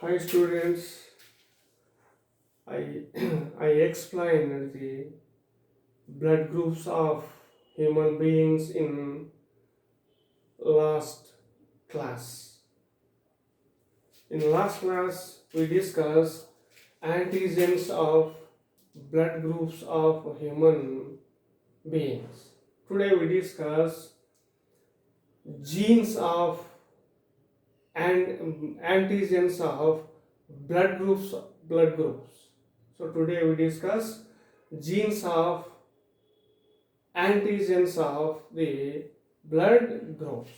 Hi students, I I explained the blood groups of human beings in last class. In last class we discussed antigens of blood groups of human beings. Today we discuss genes of and antigens of blood groups. So today we discuss genes of antigens of the blood groups.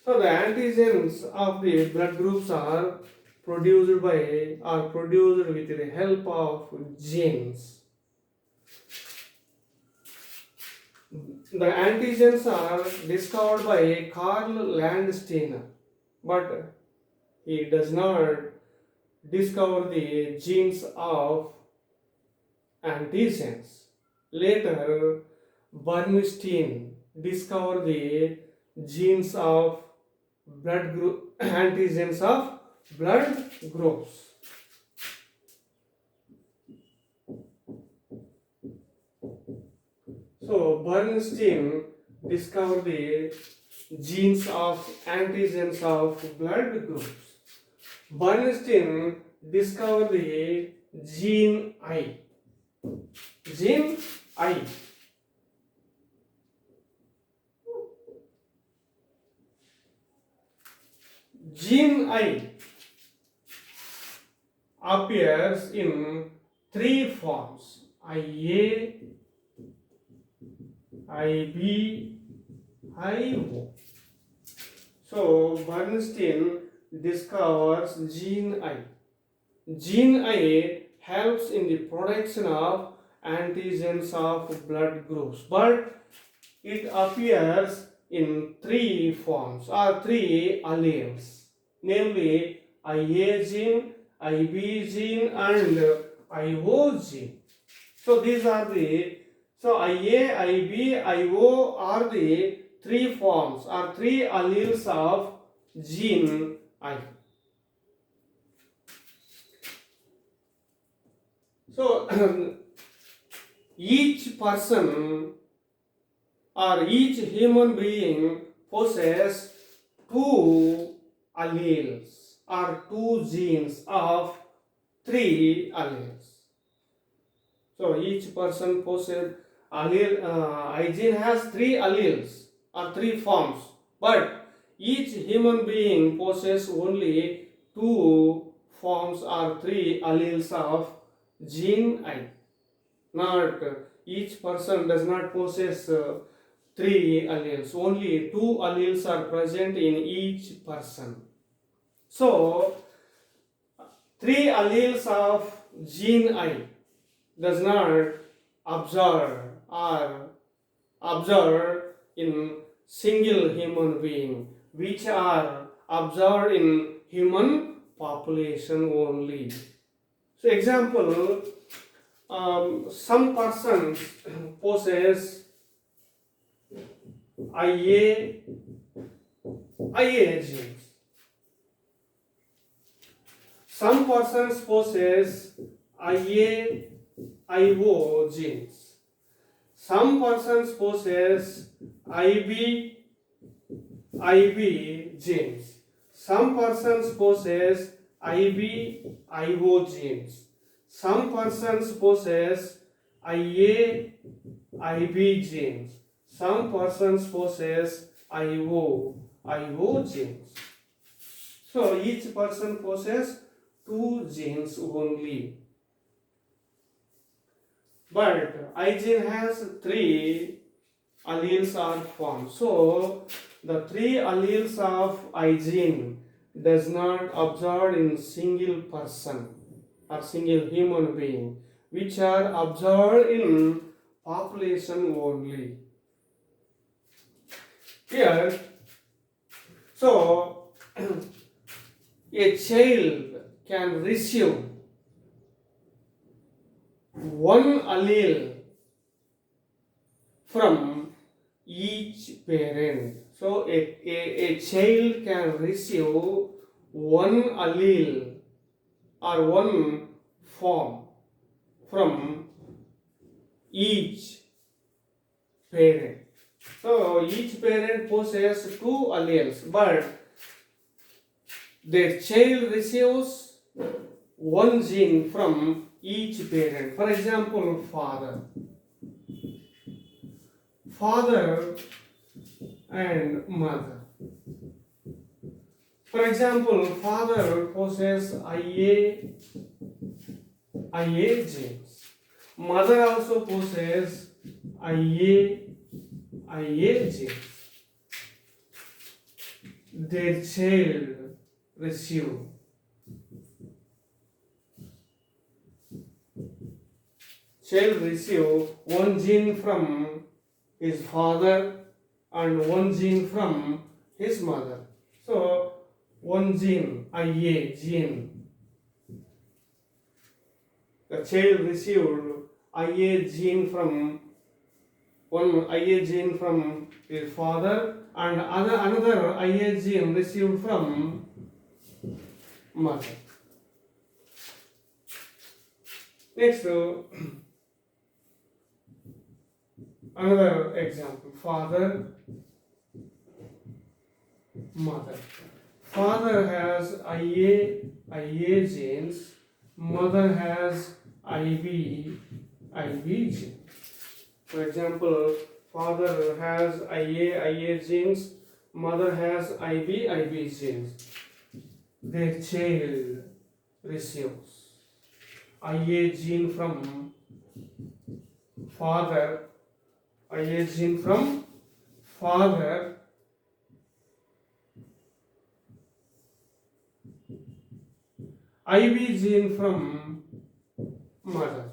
So the antigens of the blood groups are produced with the help of genes. The antigens are discovered by Carl Landsteiner, but he does not discover the genes of antigens. Later, Bernstein discovered the genes of blood group antigens of blood groups. So Bernstein discovered the genes of antigens of blood groups. Bernstein discovered the gene I. Gene I. Gene I appears in three forms: IA, IB, IO. So Bernstein discovers gene I. Gene I helps in the production of antigens of blood groups, but it appears in three forms or three alleles, namely IA gene, IB gene, and IO gene. So these are the IA, IB, IO are the three forms or three alleles of gene I. So each person or each human being possesses two alleles or two genes of three alleles. So each person possesses allele. I gene has three alleles or three forms, but each human being possesses only two forms or three alleles of gene I. Not each person does not possess three alleles. Only two alleles are present in each person. So three alleles of gene I does not observed in single human being, which are observed in human population only. So example, some persons possess IA genes. Some persons possess IA IO genes. Some persons possess IB genes. Some persons possess IO genes. Some persons possess IB genes. Some persons possess IO genes. So each person possesses two genes only. But I gene has three alleles are formed. So the three alleles of I gene does not observed in single person or single human being, which are observed in population only. Here, so a child can receive one allele from each parent. So a child can receive one allele or one form from each parent. So each parent possesses two alleles, but their child receives one gene from each parent. For example, father and mother. For example, father possesses IA genes. Mother also possesses IA genes. Their child receive one gene from his father and one gene from his mother. So one gene, IA gene, the child received IA gene from one IA gene from his father and another IA gene received from mother. Next, another example, father, mother. Father has IA genes, mother has IB genes. For example, father has IA genes, mother has IB genes. Their child receives IA gene from father, IA gene from father, IB gene from mother.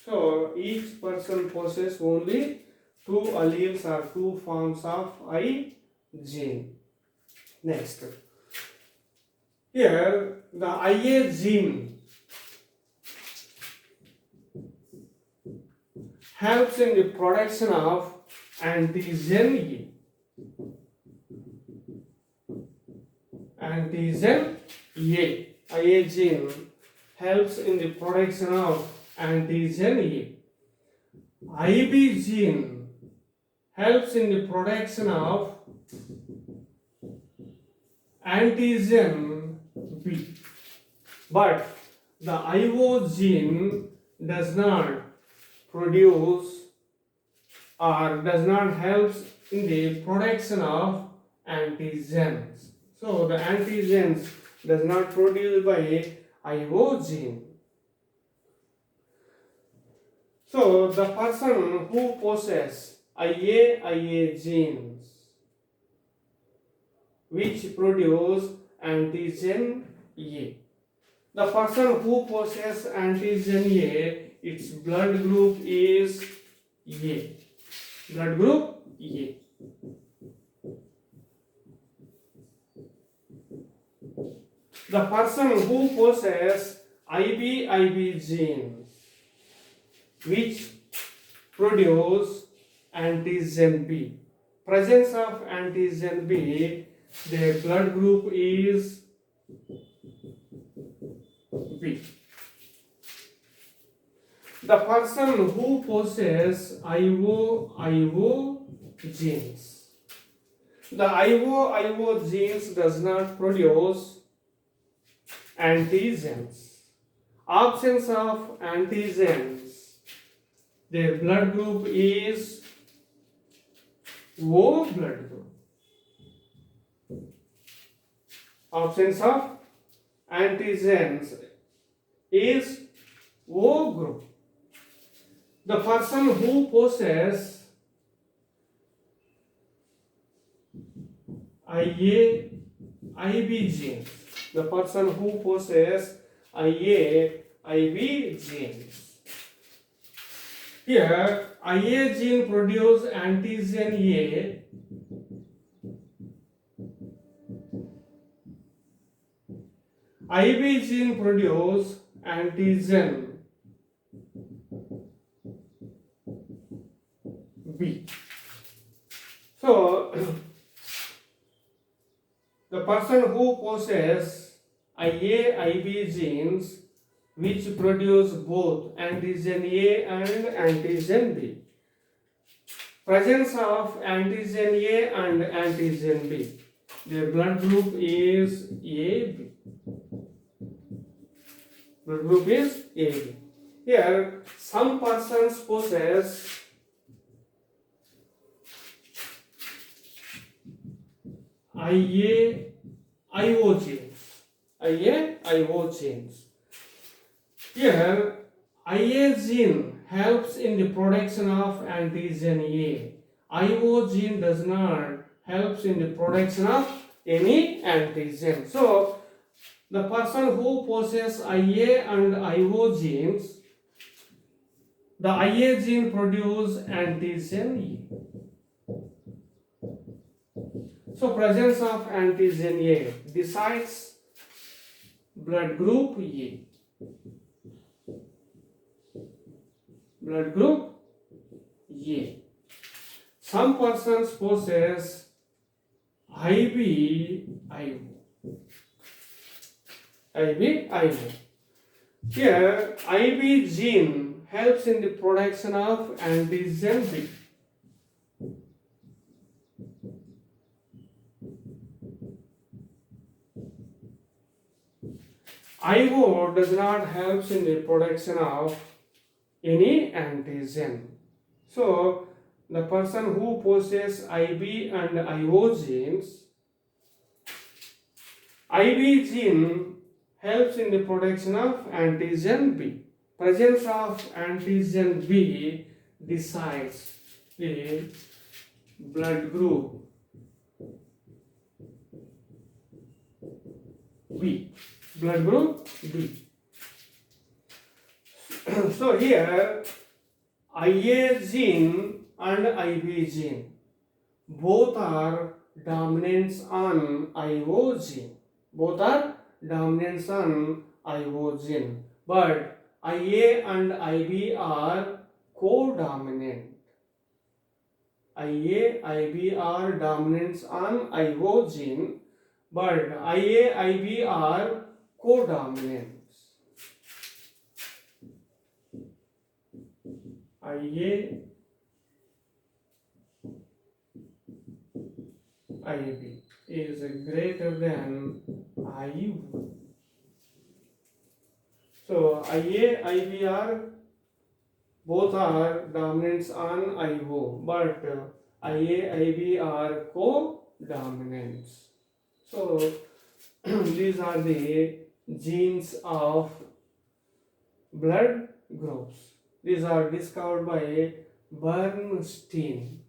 So each person possesses only two alleles or two forms of I gene. Next, here the IA gene helps in the production of antigen A. Antigen A. IA gene helps in the production of antigen A. IB gene helps in the production of antigen B. But the IO gene does not produce or does not help in the production of antigens. So the antigens does not produced by IO gene. So the person who possesses IA genes which produce antigen A. The person who possesses antigen A, its blood group is A. Blood group A. The person who possesses IB genes which produce antigen B. Presence of antigen B, their blood group is B. The person who possesses IO genes. The IO genes does not produce antigens. Absence of antigens, their blood group is O blood group. Absence of antigens is O group. The person who possesses IB genes. The person who possesses IB genes. Here, IA gene produces antigen A. IB gene produces antigen B. So, The person who possesses IA-IB genes which produce both antigen A and antigen B. Presence of antigen A and antigen B. Their blood group is AB. Blood group is AB. Here, some persons possess IA-IO genes. IA-IO genes. Here, IA gene helps in the production of antigen A. IO gene does not helps in the production of any antigen. So, the person who possesses IA and IO genes, the IA gene produces antigen A. So, presence of antigen A decides blood group A. Blood group A. Some persons possess IB-IO. IB-IO. Here, IB gene helps in the production of antigen B. IO does not help in the production of any antigen. So, the person who possesses IB and IO genes, IB gene helps in the production of antigen B. Presence of antigen B decides the blood group B. Blood group B. So here, IA gene and IB gene both are dominants on IO gene. Both are dominants on IO gene, but IA and IB are co-dominant. IA, IB are dominants on IO gene, but IA, IB are co-dominants. IA, IB is greater than IO. So IA, IB are both are dominants on IO, but IA, IB are co-dominants. So these are the genes of blood groups. These are discovered by Bernstein.